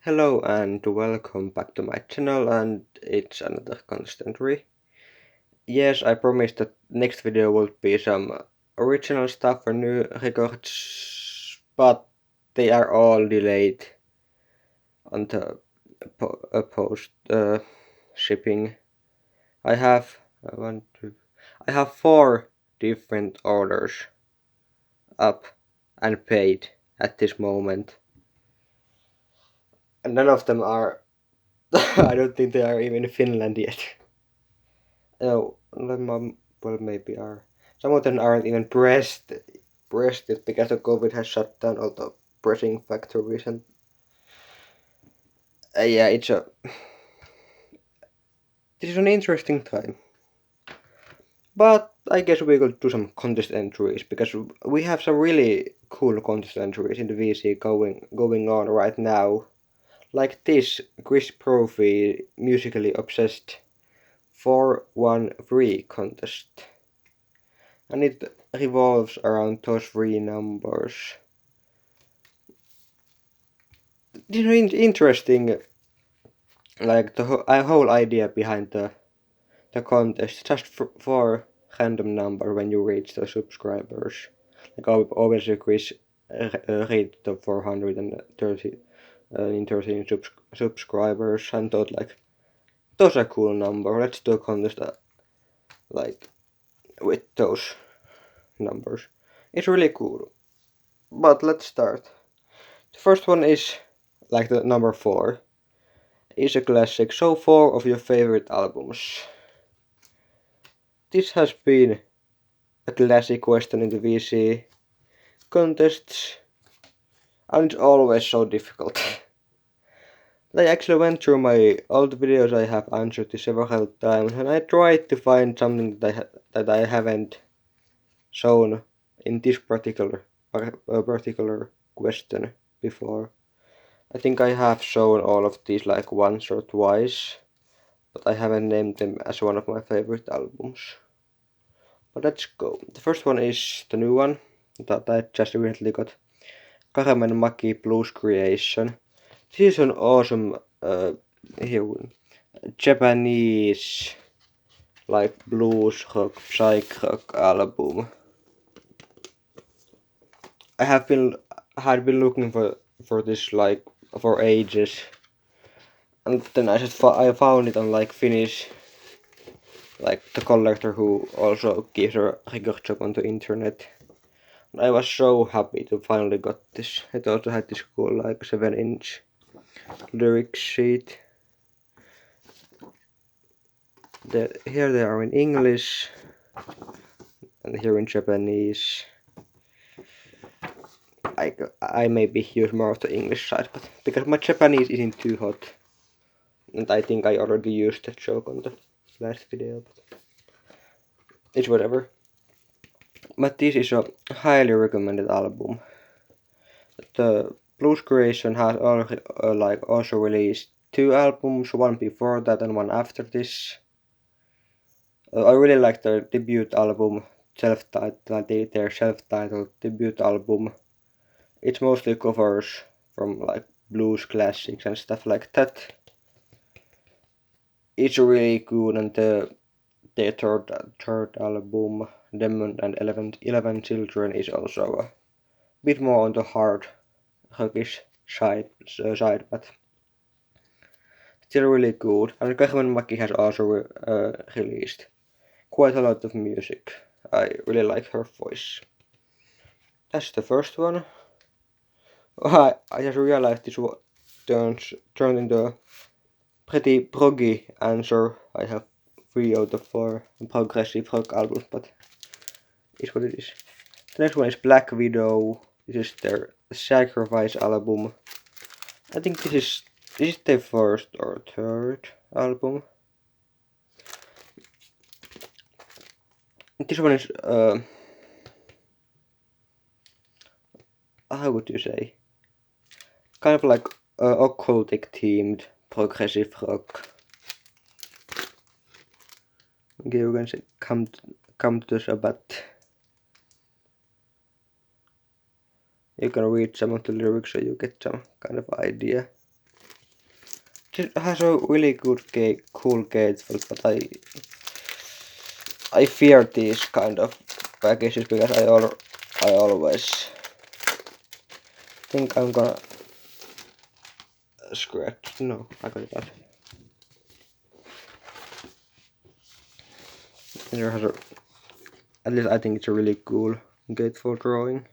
Hello and welcome back to my channel, and it's another constantry. Yes, I promised that next video would be some original stuff or new records, but they are all delayed on the post shipping. I have I have 4 different orders up and paid at this moment, and none of them are. I don't think they are even in Finland yet. Oh, well, maybe are. Some of them aren't even pressed it because the COVID has shut down all the pressing factories, and yeah, this is an interesting time. But I guess we could do some contest entries because we have some really cool contest entries in the VC going on right now, like this Propfe Musically Obsessed 413 contest. And it revolves around those 3 numbers. This is interesting, like the whole idea behind the contest, just for random number when you reach the subscribers. Like obviously Chris reached the 430 in 13 subscribers and thought like, those are cool number. Let's do a contest like with those numbers. It's really cool. But let's start. The first one is like the number 4. Is a classic. So 4 of your favorite albums. This has been a classic question in the VC contests, and it's always so difficult. I actually went through my old videos. I have answered this several times, and I tried to find something that I haven't shown in this particular question before. I think I have shown all of these like once or twice, but I haven't named them as one of my favorite albums. But let's go. The first one is the new one that I just recently got. Karamen Maki Blues Creation. This is an awesome Japanese like blues rock, psych rock album. I had been looking for this like for ages, and then I found it on like Finnish, like the collector who also gives a record shop on the internet. I was so happy to finally got this. It also had this cool like 7-inch lyric sheet. Here they are in English and here in Japanese. I maybe use more of the English side, but because my Japanese isn't too hot, and I think I already used that joke on the last video, but it's whatever. But this is a highly recommended album. The Blues Creation has also released 2 albums, one before that and one after this. I really like their debut album, their self-titled debut album. It's mostly covers from like blues classics and stuff like that. It's really good, and their third album, Demon and 11 Children, is also a bit more on the hard rockish side, but still really good. And Carmen Maki has also released quite a lot of music. I really like her voice. That's the first one. I just realized this turned into a pretty proggy answer. I have 3 out of 4 progressive rock albums, but it's what it is. The next one is Black Widow. This is their Sacrifice album. I think this is their first or third album. This one is how would you say? Kind of like occultic themed progressive rock. Okay, you can say come to the Sabbath. You can read some of the lyrics so you get some kind of idea. It has a really good cool gatefold, but I fear these kind of packages because I always think I'm gonna scratch. No, I got it out. There has at least I think it's a really cool gatefold drawing.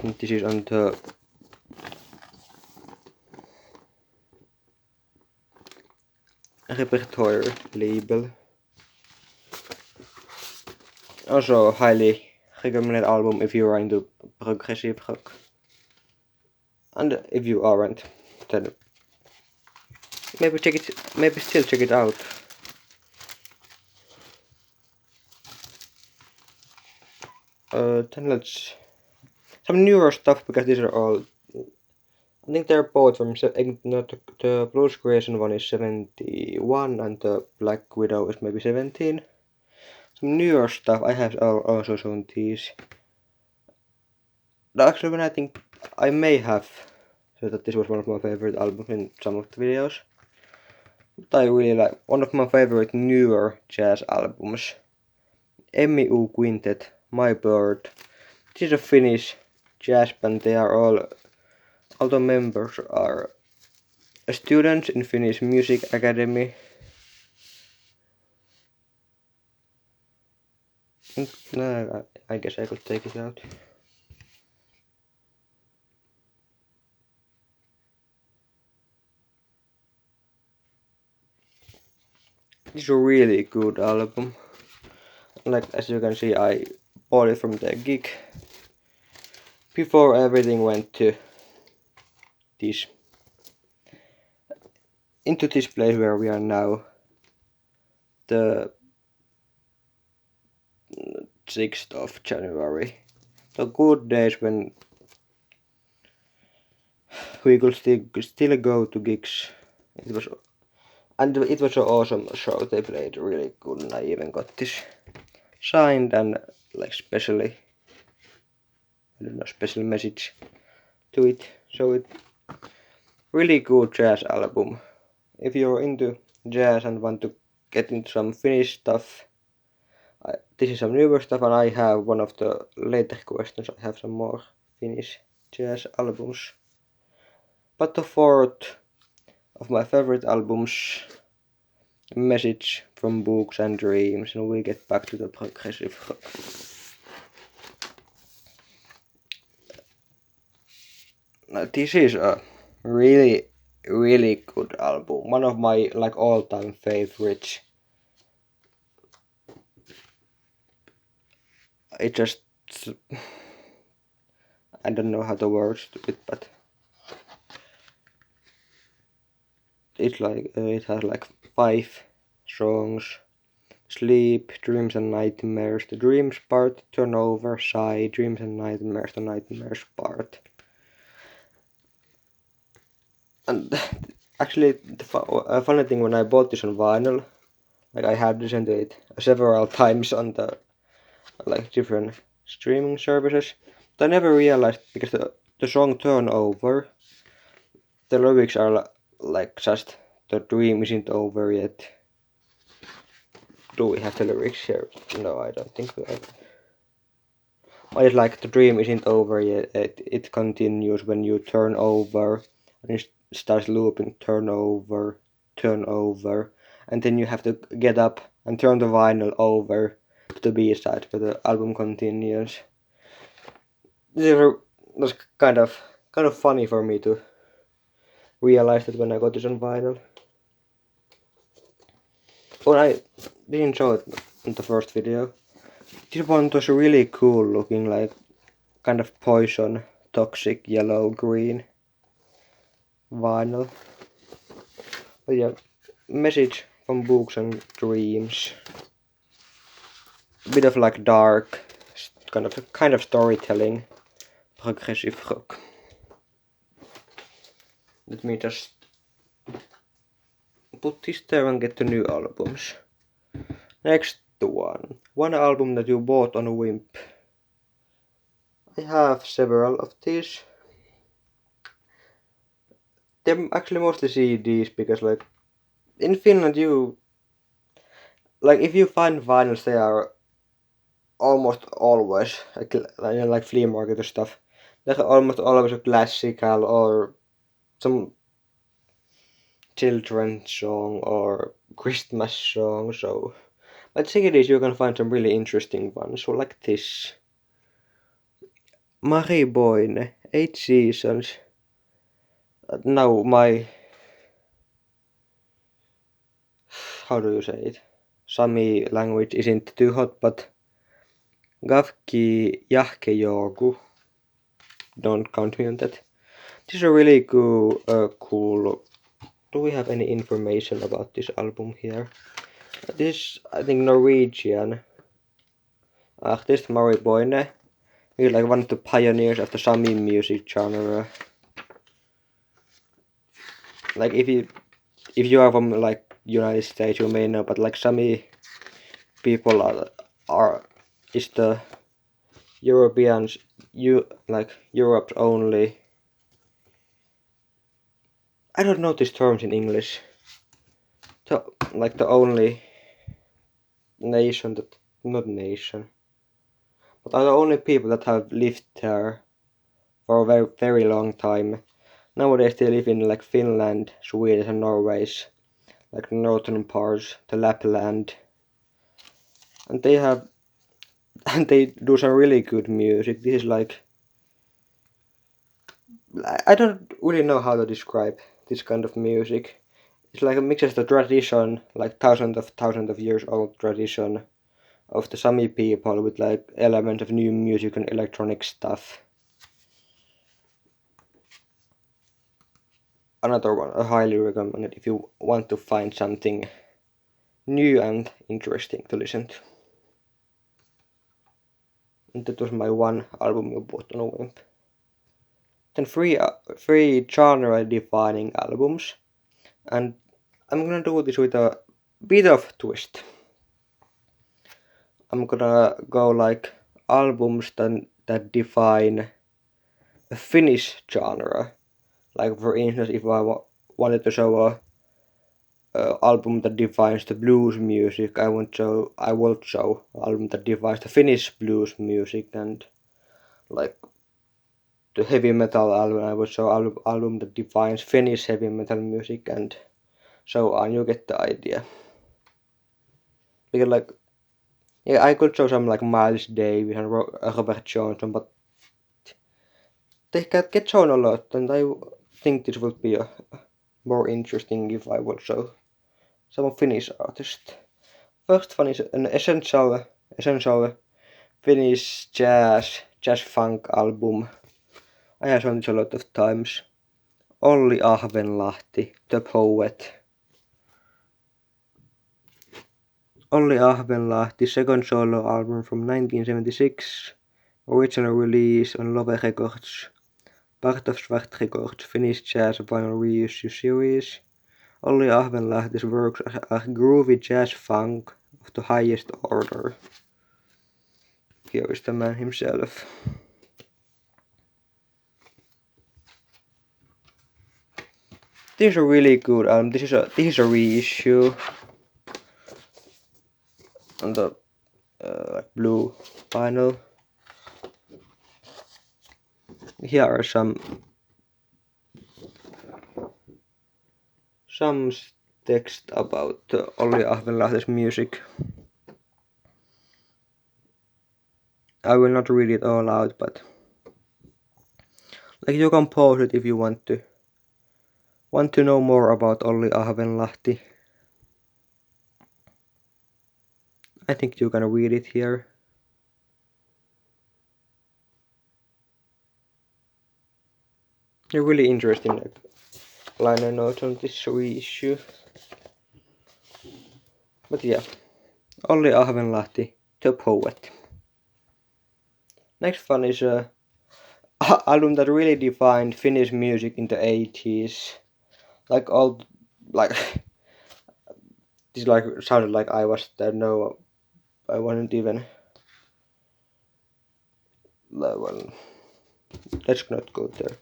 And this is on the repertoire label. Also highly recommended album if you are into progressive rock. And if you aren't, then maybe still check it out. Then let's some newer stuff because these are all. I think they're both from. The Blues Creation one is 71 and the Black Widow is maybe 17. Some newer stuff. I have also shown these. Actually, when I think I may have said that this was one of my favorite albums in some of the videos. But I really like one of my favorite newer jazz albums. MEU Quintet, My Bird. This is a Finnish jazz band. They are all the members are students in Finnish Music Academy. No, I guess I could take it out. This is a really good album. Like as you can see, I bought it from the gig before everything went to this into this place where we are now. The 6th of January. The good days when we could still go to gigs. It was an awesome show. They played really good and I even got this signed and like special message to it. So it really good jazz album. If you're into jazz and want to get into some Finnish stuff, this is some newer stuff and I have one of the later questions. I have some more Finnish jazz albums. But the fourth of my favorite albums, Message from Books and Dreams, and we get back to the progressive rock. Now, this is a really good album. One of my like all-time favorites. It just I don't know how to words to it, but it's like it has like 5 songs. Sleep, Dreams and Nightmares, the Dreams part, Turnover, Sigh, Dreams and Nightmares, the Nightmares part. And actually, the funny thing, when I bought this on vinyl, like I had listened to it several times on the like different streaming services, but I never realized because the song Turnover, the lyrics are like just the dream isn't over yet. Do we have the lyrics here? No, I don't think we have. But it's like the dream isn't over yet. It continues when you turn over, and it starts looping. Turn over, and then you have to get up and turn the vinyl over to the B side, where the album continues. That's kind of funny for me to realize that when I got this on vinyl. When I didn't show it in the first video. This one was really cool looking, like kind of poison, toxic yellow green vinyl. But yeah, Message from Books and Dreams. Bit of like dark, kind of storytelling, progressive rock. Let me just put this there and get the new albums. Next One album that you bought on a whim. I have several of these. They're actually mostly CDs because like in Finland you like if you find vinyls they are almost always like flea market or stuff. They're almost always a classical or some children's song or Christmas song. So but CDs you can find some really interesting ones. So like this. Marie Boine, 8 seasons. Now my how do you say it? Sami language isn't too hot, but Gavki Jahkejogu. Don't count me on that. This is a really cool. Do we have any information about this album here? This I think Norwegian. Artist Mari Boine. He's like one of the pioneers of the Sami music genre. Like if you are from like United States, you may know, but like Sami people is the Europeans, like Europe's only. I don't know these terms in English. Like the only nation that not nation, but are the only people that have lived there for a very very long time. Nowadays they live in like Finland, Sweden, and Norway, like the northern parts, the Lapland, and they have and they do some really good music. This is like I don't really know how to describe this kind of music. It's like a mix of the tradition, like thousands of years old tradition of the Sami people with like elements of new music and electronic stuff. Another one I highly recommend it if you want to find something new and interesting to listen to. And that was my one album you bought on a whim. Then three genre defining albums, and I'm gonna do this with a bit of twist. I'm gonna go like albums that define a Finnish genre. Like for instance, if I wanted to show a album that defines the blues music, I will show album that defines the Finnish blues music, and like the heavy metal album, I will show album that defines Finnish heavy metal music, and so on. You get the idea. Because like yeah, I could show some like Miles Davis and Robert Johnson, but they get shown a lot, and I think this would be more interesting if I would show some Finnish artists. First one is an essential Finnish jazz funk album. I have shown this a lot of times. Olli Ahvenlahti, The Poet. Olli Ahvenlahti, second solo album from 1976. Original release on Love Records. Part of Svart Records, Finnish jazz vinyl reissue series. Olli Ahvenlahti's works are groovy jazz funk of the highest order. Here is the man himself. This is a really good album. This is a reissue on the blue vinyl. Here are some text about Olli Ahvenlahti's music. I will not read it all out, but like you can pause it if you want to know more about Olli Ahvenlahti. I think you can read it here. They're really interesting like liner notes on this reissue. But yeah, Olli Ahvenlahti, The Poet. Next one is a album that really defined Finnish music in the 80s. Like all like this like sounded like I was there. No, I wasn't even. Well, let's not go there.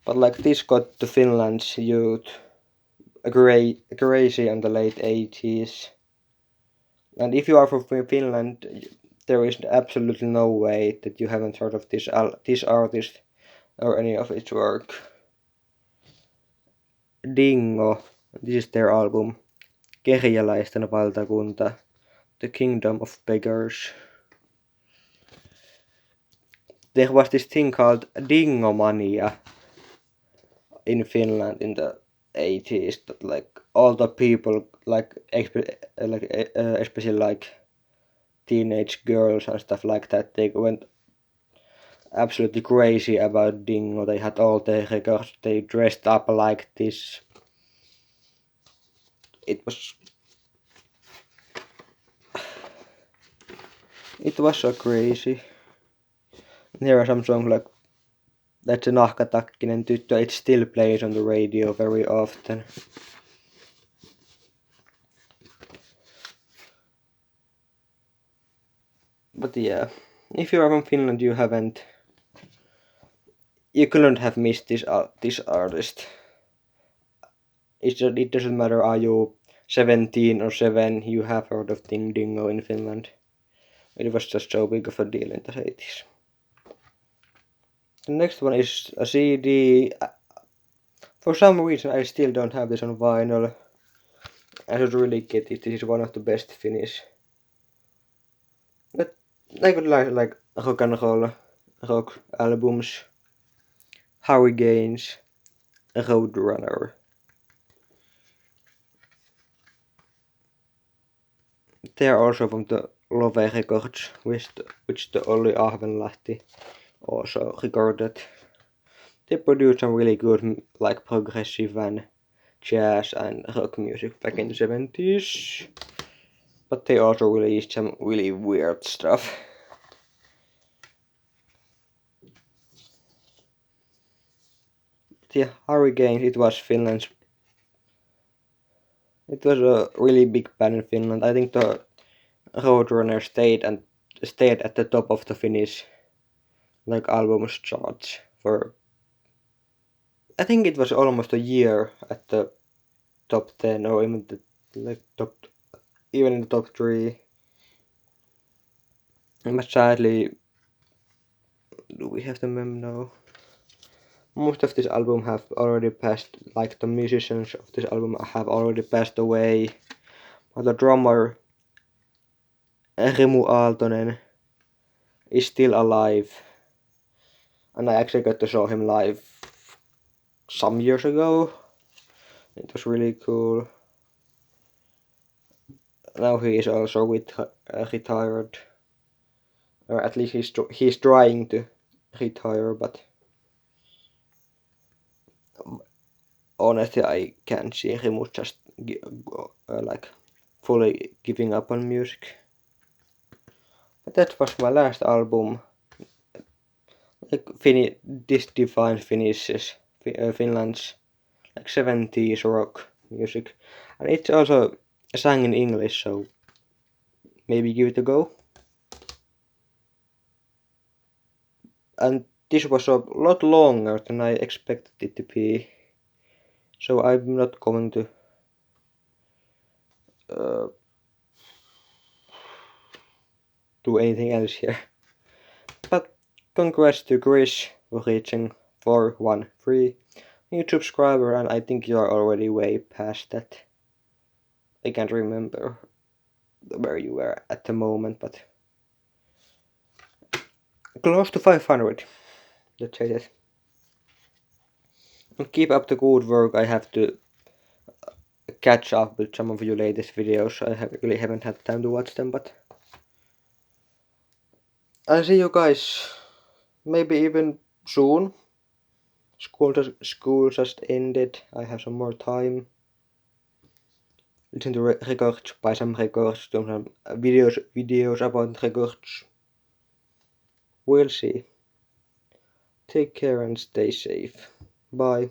But like this got to Finland's youth crazy in the late 80s. And if you are from Finland, there is absolutely no way that you haven't heard of this artist or any of its work. Dingo, this is their album. Kerjäläisten valtakunta, The Kingdom of Beggars. There was this thing called Dingomania in Finland in the 80s that like all the people like especially like teenage girls and stuff like that, they went absolutely crazy about Dingo. They had all their records, they dressed up like this. It was so crazy. There are some songs like That's a Nahkatakkinen tyttö, it still plays on the radio very often. But yeah, if you are from Finland, you couldn't have missed this artist. It doesn't matter are you 17 or 7, you have heard of Dingo in Finland. It was just so big of a deal in the 80s. The next one is a CD. For some reason I still don't have this on vinyl. I should really get it. This is one of the best Finnish. But I could like rock and roll rock albums. Hurricanes, Roadrunner. They are also from the Love Records, which the Olli Ahvenlahti also recorded. They produced some really good like progressive and jazz and rock music back in the 70s. But they also released some really weird stuff. The Hurricanes, it was a really big band in Finland. I think the Roadrunner stayed at the top of the Finnish like albums charts for I think it was almost a year at the top 10 or even even in the top 3. But sadly, do we have the mem now? Most of this album have already passed, like the musicians of this album have already passed away. But the drummer Rimu Aaltonen is still alive. And I actually got to show him live some years ago. It was really cool. Now he is also retired. Or at least he's trying to retire, but honestly I can't see him just like fully giving up on music. But that was my last album. Like this defines Finland's like 70s rock music, and it's also sang in English, so maybe give it a go. And this was a lot longer than I expected it to be, so I'm not going to do anything else here. But congrats to Chris for reaching 413 new subscriber, and I think you're already way past that. I can't remember where you were at the moment, but close to 500. Let's say that. And keep up the good work. I have to catch up with some of your latest videos. I really haven't had time to watch them, but I'll see you guys maybe even soon. School just ended. I have some more time. Listen to records, buy some records, do some videos about records. We'll see. Take care and stay safe. Bye.